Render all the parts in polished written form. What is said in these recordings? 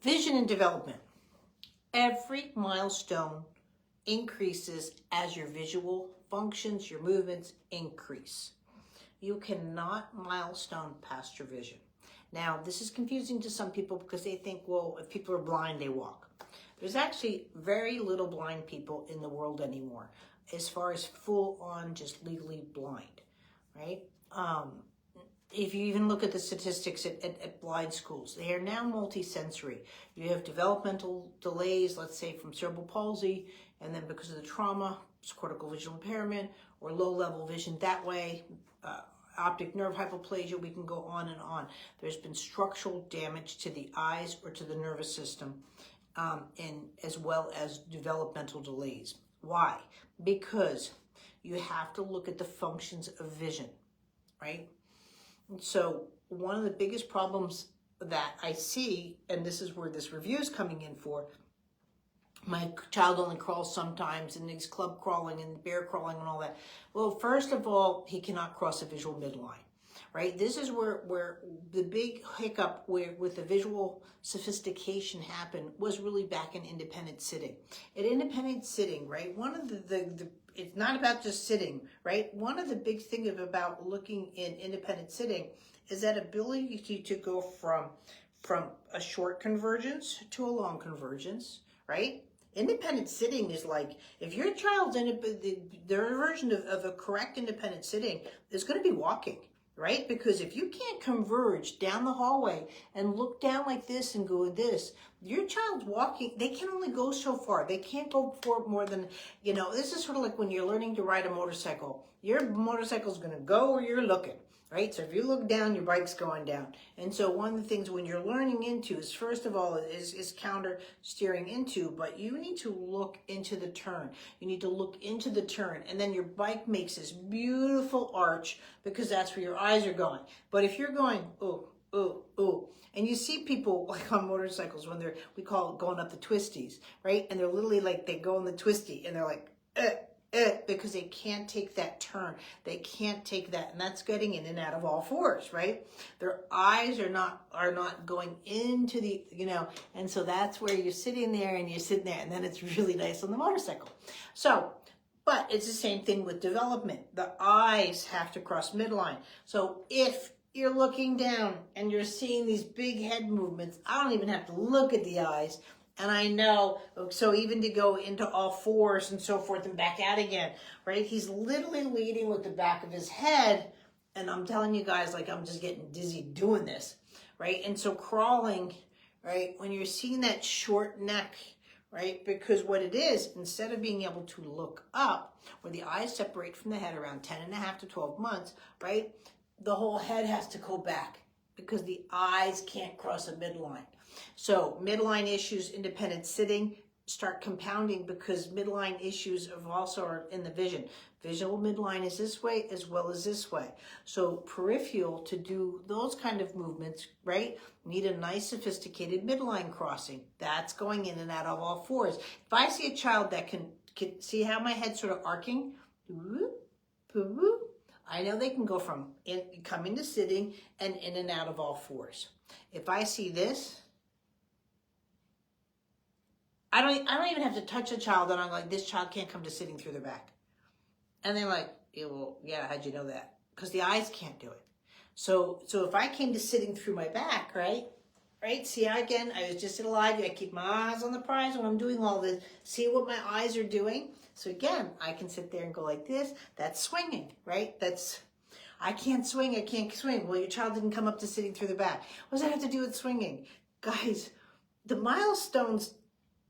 Vision and development. Every milestone increases as your visual functions, your movements increase. You cannot milestone past your vision. Now, this is confusing to some people because they think, well, if people are blind, they walk. There's actually very little blind people in the world anymore, as far as full on just legally blind, right? If you even look at the statistics at blind schools, they are now multisensory. You have developmental delays, let's say from cerebral palsy, and then because of the trauma, it's cortical visual impairment or low-level vision that way, optic nerve hypoplasia, we can go on and on. There's been structural damage to the eyes or to the nervous system, and as well as developmental delays. Why? Because you have to look at the functions of vision, right? So one of the biggest problems that I see, and this is where this review is coming in for, my child only crawls sometimes and he's club crawling and bear crawling and all that. Well, first of all, he cannot cross a visual midline, right? This is where the big hiccup with the visual sophistication happened was really back in independent sitting. At independent sitting, right, one of the it's not about just sitting, right? One of the big things about looking in independent sitting is that ability to go from a short convergence to a long convergence, right? Independent sitting is like, if your child's in their version of a correct independent sitting is going to be walking, right? Because if you can't converge down the hallway and look down like this and go this, your child's walking, they can only go so far. They can't go for more than, this is sort of like when you're learning to ride a motorcycle. Your motorcycle's going to go where you're looking, right? So if you look down, your bike's going down. And so one of the things when you're learning into is, first of all, is counter steering into, but you need to look into the turn. You need to look into the turn. And then your bike makes this beautiful arch because that's where your eyes are going. But if you're going, ooh, ooh, ooh, and you see people like on motorcycles when we call it going up the twisties, right? And they're literally like, they go in the twisty and they're like, because they can't take that turn. They can't take that, and that's getting in and out of all fours, right? Their eyes are not going into the, and so that's where you're sitting there, and then it's really nice on the motorcycle. So, but it's the same thing with development. The eyes have to cross midline. So if you're looking down and you're seeing these big head movements, I don't even have to look at the eyes. And I know, so even to go into all fours and so forth and back out again, right? He's literally leading with the back of his head. And I'm telling you guys, like, I'm just getting dizzy doing this, right? And so crawling, right? When you're seeing that short neck, right? Because what it is, instead of being able to look up, where the eyes separate from the head around 10 and a half to 12 months, right? The whole head has to go back because the eyes can't cross a midline. So midline issues, independent sitting, start compounding because midline issues also are in the vision. Visual midline is this way as well as this way. So peripheral, to do those kind of movements, right, need a nice sophisticated midline crossing. That's going in and out of all fours. If I see a child that can see how my head's sort of arcing, I know they can go from coming to sitting and in and out of all fours. If I see this, I don't even have to touch a child, and I'm like, this child can't come to sitting through their back. And they're like, yeah, well, yeah, how'd you know that? Because the eyes can't do it. So if I came to sitting through my back, right? See, again, I was just alive. I keep my eyes on the prize when I'm doing all this. See what my eyes are doing? So again, I can sit there and go like this. That's swinging, right? I can't swing. Well, your child didn't come up to sitting through the back. What does that have to do with swinging? Guys, the milestones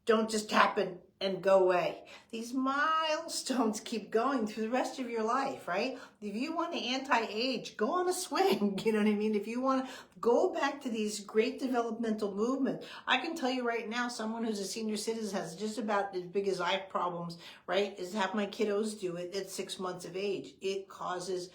don't just happen and go away. These milestones keep going through the rest of your life, right? If you want to anti-age, go on a swing, you know what I mean? If you want to go back to these great developmental movements, I can tell you right now, someone who's a senior citizen has just about as big as eye problems, right, is have my kiddos do it at 6 months of age. It causes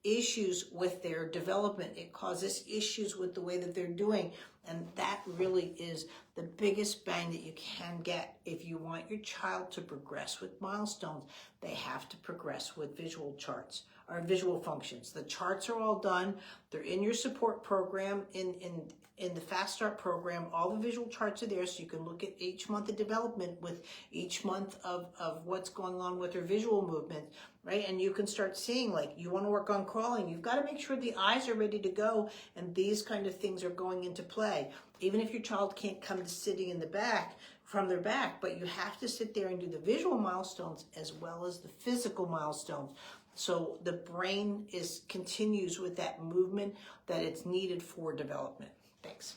issues with their development. It causes issues with the way that they're doing. And that really is the biggest bang that you can get. If you want your child to progress with milestones, they have to progress with visual charts or visual functions. The charts are all done. They're in your support program in in the Fast Start program, all the visual charts are there, so you can look at each month of development with each month of what's going on with their visual movement, right? And you can start seeing, like, you want to work on crawling, you've got to make sure the eyes are ready to go, and these kind of things are going into play. Even if your child can't come to sitting in the back, from their back, but you have to sit there and do the visual milestones as well as the physical milestones. So the brain continues with that movement that it's needed for development. Thanks.